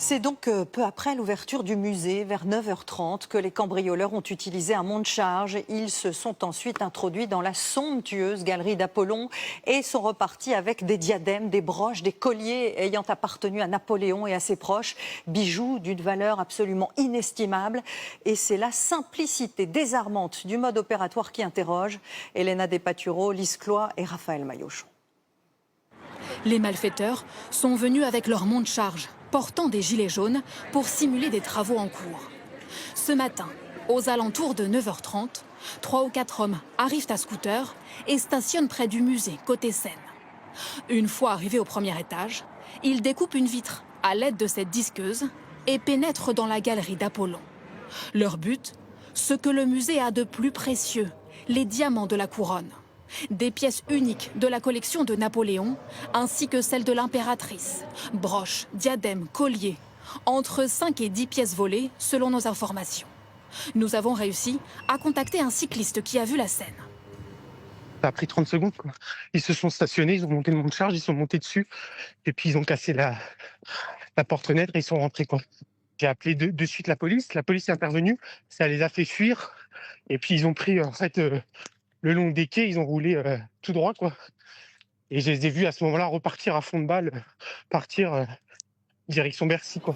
C'est donc peu après l'ouverture du musée, vers 9h30, que les cambrioleurs ont utilisé un monte-charge. Ils se sont ensuite introduits dans la somptueuse galerie d'Apollon et sont repartis avec des diadèmes, des broches, des colliers ayant appartenu à Napoléon et à ses proches, bijoux d'une valeur absolument inestimable. Et c'est la simplicité désarmante du mode opératoire qui interroge. Elena Despatureaux, Lise Cloy et Raphaël Maillochon. Les malfaiteurs sont venus avec leur monte-charge, portant des gilets jaunes pour simuler des travaux en cours. Ce matin, aux alentours de 9h30, 3 ou 4 hommes arrivent à scooter et stationnent près du musée, côté Seine. Une fois arrivés au premier étage, ils découpent une vitre à l'aide de cette disqueuse et pénètrent dans la galerie d'Apollon. Leur but, ce que le musée a de plus précieux, les diamants de la couronne. Des pièces uniques de la collection de Napoléon, ainsi que celles de l'impératrice. Broches, diadèmes, colliers. Entre 5 et 10 pièces volées, selon nos informations. Nous avons réussi à contacter un cycliste qui a vu la scène. Ça a pris 30 secondes, quoi. Ils se sont stationnés, ils ont monté le monte-charge, ils sont montés dessus, et puis ils ont cassé la porte-fenêtre et ils sont rentrés, quoi. J'ai appelé de suite la police est intervenue, ça les a fait fuir, et puis ils ont pris, en fait, le long des quais, ils ont roulé tout droit, quoi. Et je les ai vus à ce moment-là repartir à fond de balle, partir direction Bercy, quoi.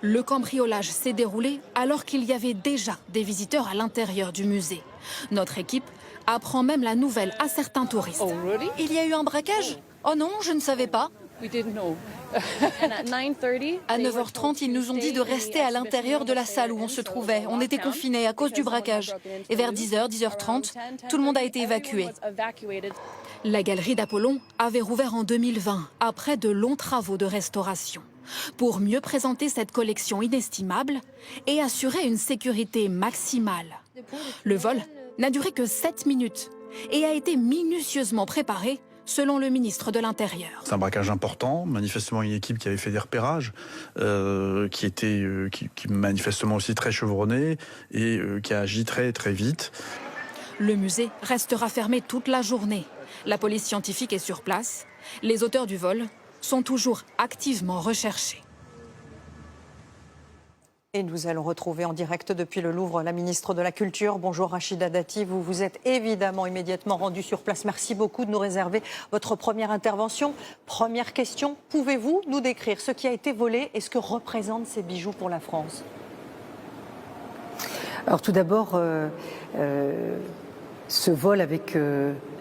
Le cambriolage s'est déroulé alors qu'il y avait déjà des visiteurs à l'intérieur du musée. Notre équipe apprend même la nouvelle à certains touristes. Oh, really? Il y a eu un braquage? Oh non, je ne savais pas. We didn't know. À 9h30, ils nous ont dit de rester à l'intérieur de la salle où on se trouvait. On était confinés à cause du braquage. Et vers 10h, 10h30, tout le monde a été évacué. La galerie d'Apollon avait rouvert en 2020, après de longs travaux de restauration, pour mieux présenter cette collection inestimable et assurer une sécurité maximale. Le vol n'a duré que 7 minutes et a été minutieusement préparé selon le ministre de l'Intérieur. C'est un braquage important, manifestement une équipe qui avait fait des repérages, qui manifestement aussi très chevronnée et qui a agi très très vite. Le musée restera fermé toute la journée. La police scientifique est sur place. Les auteurs du vol sont toujours activement recherchés. Et nous allons retrouver en direct depuis le Louvre la ministre de la Culture. Bonjour Rachida Dati, vous vous êtes évidemment immédiatement rendue sur place. Merci beaucoup de nous réserver votre première intervention. Première question, pouvez-vous nous décrire ce qui a été volé et ce que représentent ces bijoux pour la France? Alors tout d'abord, ce vol avec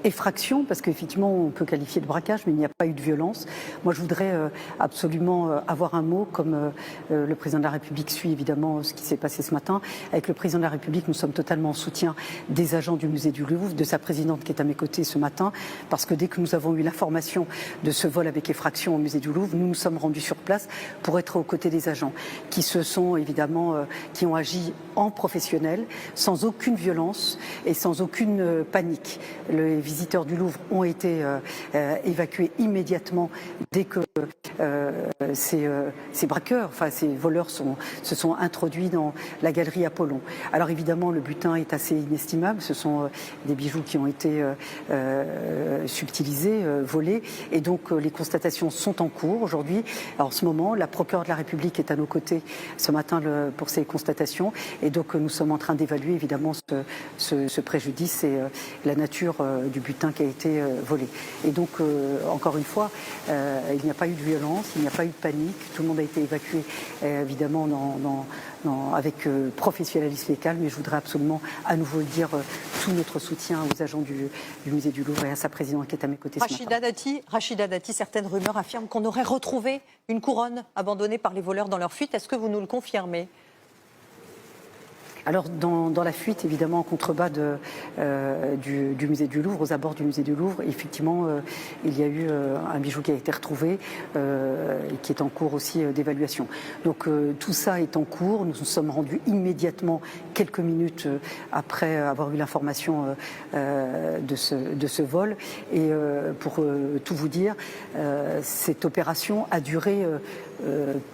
effraction, parce qu'effectivement on peut qualifier de braquage, mais il n'y a pas eu de violence. Moi je voudrais absolument avoir un mot, comme le président de la République suit évidemment ce qui s'est passé ce matin. Avec le président de la République, nous sommes totalement en soutien des agents du musée du Louvre, de sa présidente qui est à mes côtés ce matin, parce que dès que nous avons eu l'information de ce vol avec effraction au musée du Louvre, nous nous sommes rendus sur place pour être aux côtés des agents, qui se sont évidemment, qui ont agi en professionnel, sans aucune violence et sans aucune panique. Les visiteurs du Louvre ont été évacués immédiatement dès que ces braqueurs, enfin ces voleurs se sont introduits dans la galerie Apollon. Alors évidemment, le butin est assez inestimable. Ce sont des bijoux qui ont été subtilisés, volés, et donc les constatations sont en cours aujourd'hui. Alors, en ce moment, la procureure de la République est à nos côtés ce matin pour ces constatations, et donc nous sommes en train d'évaluer évidemment ce préjudice et la nature du butin qui a été volé. Et donc, encore une fois, il n'y a pas eu de violence, il n'y a pas eu de panique, tout le monde a été évacué évidemment avec professionnalisme et calme, mais je voudrais absolument à nouveau le dire, tout notre soutien aux agents du musée du Louvre et à sa présidente qui est à mes côtés ce matin. Rachida Dati, certaines rumeurs affirment qu'on aurait retrouvé une couronne abandonnée par les voleurs dans leur fuite. Est-ce que vous nous le confirmez ? Alors dans la fuite, évidemment, en contrebas du musée du Louvre, aux abords du musée du Louvre, effectivement, il y a eu un bijou qui a été retrouvé et qui est en cours aussi d'évaluation. Donc tout ça est en cours. Nous nous sommes rendus immédiatement, quelques minutes après avoir eu l'information de ce vol. Et pour tout vous dire, cette opération a duré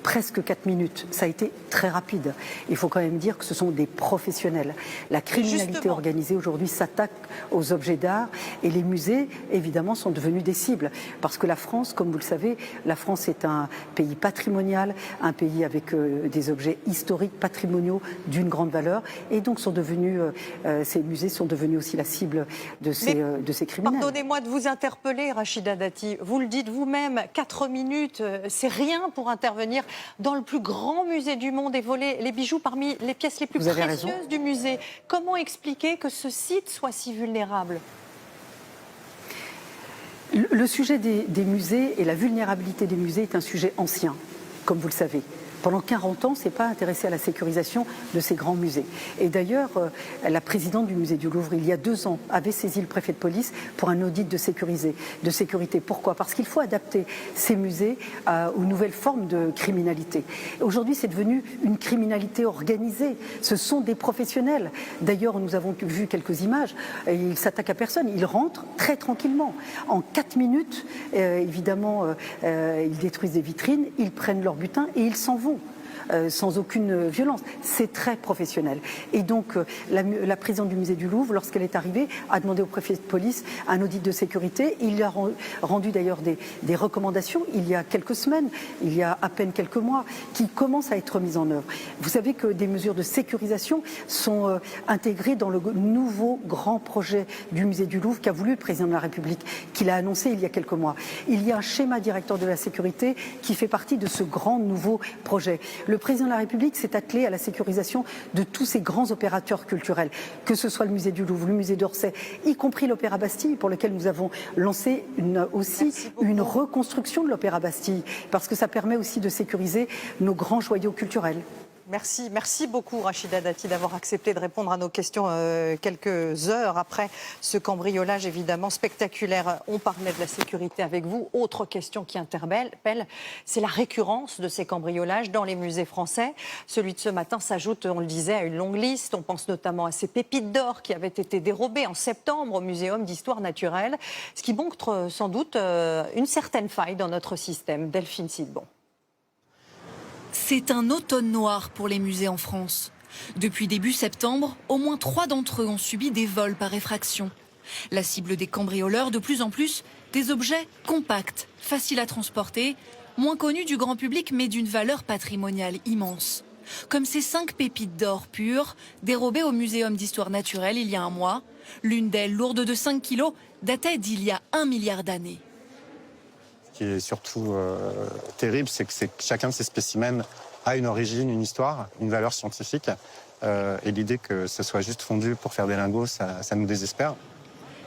presque 4 minutes. Ça a été très rapide. Il faut quand même dire que ce sont des professionnels. La criminalité Justement. organisée aujourd'hui s'attaque aux objets d'art et les musées, évidemment, sont devenus des cibles. Parce que la France, comme vous le savez, la France est un pays patrimonial, un pays avec des objets historiques, patrimoniaux d'une grande valeur. Et donc ces musées sont devenus aussi la cible de ces criminels. Pardonnez-moi de vous interpeller, Rachida Dati. Vous le dites vous-même, 4 minutes, c'est rien pour intervenir dans le plus grand musée du monde et voler les bijoux parmi les pièces les plus Vous avez précieuses raison. du musée. Comment expliquer que ce site soit si vulnérable ? Le sujet des musées et la vulnérabilité des musées est un sujet ancien, comme vous le savez. Pendant 40 ans, on ne s'est pas intéressé à la sécurisation de ces grands musées. Et d'ailleurs, la présidente du musée du Louvre, il y a 2 ans, avait saisi le préfet de police pour un audit de sécurité. Pourquoi ? Parce qu'il faut adapter ces musées aux nouvelles formes de criminalité. Aujourd'hui, c'est devenu une criminalité organisée. Ce sont des professionnels. D'ailleurs, nous avons vu quelques images. Ils ne s'attaquent à personne. Ils rentrent très tranquillement. En 4 minutes, évidemment, ils détruisent des vitrines, ils prennent leur butin et ils s'en vont. Sans aucune violence. C'est très professionnel. Et donc, la présidente du musée du Louvre, lorsqu'elle est arrivée, a demandé au préfet de police un audit de sécurité. Il a rendu d'ailleurs des recommandations il y a quelques semaines, il y a à peine quelques mois, qui commencent à être mises en œuvre. Vous savez que des mesures de sécurisation sont intégrées dans le nouveau grand projet du musée du Louvre qu'a voulu le président de la République, qu'il a annoncé il y a quelques mois. Il y a un schéma directeur de la sécurité qui fait partie de ce grand nouveau projet. Le président de la République s'est attelé à la sécurisation de tous ces grands opérateurs culturels, que ce soit le musée du Louvre, le musée d'Orsay, y compris l'Opéra Bastille, pour lequel nous avons lancé une reconstruction de l'Opéra Bastille, parce que ça permet aussi de sécuriser nos grands joyaux culturels. Merci beaucoup Rachida Dati d'avoir accepté de répondre à nos questions quelques heures après ce cambriolage évidemment spectaculaire. On parlait de la sécurité avec vous. Autre question qui interpelle, c'est la récurrence de ces cambriolages dans les musées français. Celui de ce matin s'ajoute, on le disait, à une longue liste. On pense notamment à ces pépites d'or qui avaient été dérobées en septembre au Muséum d'histoire naturelle, ce qui montre sans doute une certaine faille dans notre système. Delphine Sidbon. C'est un automne noir pour les musées en France. Depuis début septembre, au moins 3 d'entre eux ont subi des vols par effraction. La cible des cambrioleurs, de plus en plus, des objets compacts, faciles à transporter, moins connus du grand public mais d'une valeur patrimoniale immense. Comme ces 5 pépites d'or pures, dérobées au Muséum d'histoire naturelle il y a un mois. L'une d'elles, lourde de 5 kilos, datait d'il y a 1 milliard d'années. Ce qui est surtout terrible, c'est que chacun de ces spécimens a une origine, une histoire, une valeur scientifique. Et l'idée que ce soit juste fondu pour faire des lingots, ça nous désespère.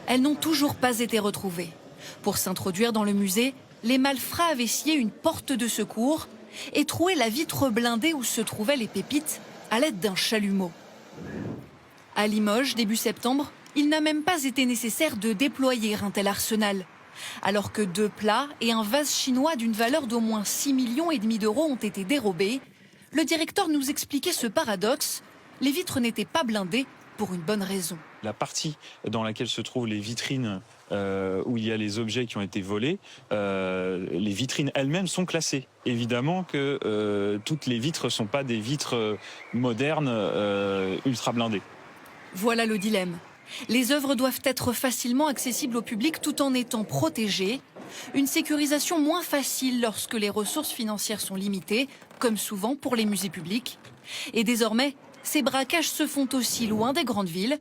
Elles n'ont toujours pas été retrouvées. Pour s'introduire dans le musée, les malfrats avaient scié une porte de secours et troué la vitre blindée où se trouvaient les pépites à l'aide d'un chalumeau. À Limoges, début septembre, il n'a même pas été nécessaire de déployer un tel arsenal. Alors que 2 plats et un vase chinois d'une valeur d'au moins 6,5 millions d'euros ont été dérobés, le directeur nous expliquait ce paradoxe. Les vitres n'étaient pas blindées pour une bonne raison. La partie dans laquelle se trouvent les vitrines où il y a les objets qui ont été volés, les vitrines elles-mêmes sont classées. Évidemment que toutes les vitres ne sont pas des vitres modernes ultra blindées. Voilà le dilemme. Les œuvres doivent être facilement accessibles au public tout en étant protégées. Une sécurisation moins facile lorsque les ressources financières sont limitées, comme souvent pour les musées publics. Et désormais, ces braquages se font aussi loin des grandes villes.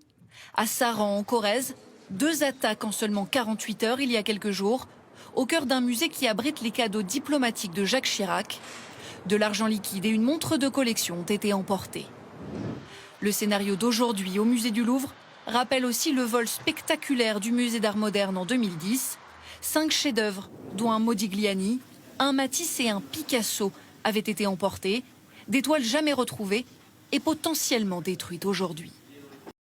À Saran, en Corrèze, 2 attaques en seulement 48 heures il y a quelques jours, au cœur d'un musée qui abrite les cadeaux diplomatiques de Jacques Chirac. De l'argent liquide et une montre de collection ont été emportés. Le scénario d'aujourd'hui au musée du Louvre rappelle aussi le vol spectaculaire du musée d'art moderne en 2010. 5 chefs-d'œuvre, dont un Modigliani, un Matisse et un Picasso, avaient été emportés, des toiles jamais retrouvées et potentiellement détruites aujourd'hui.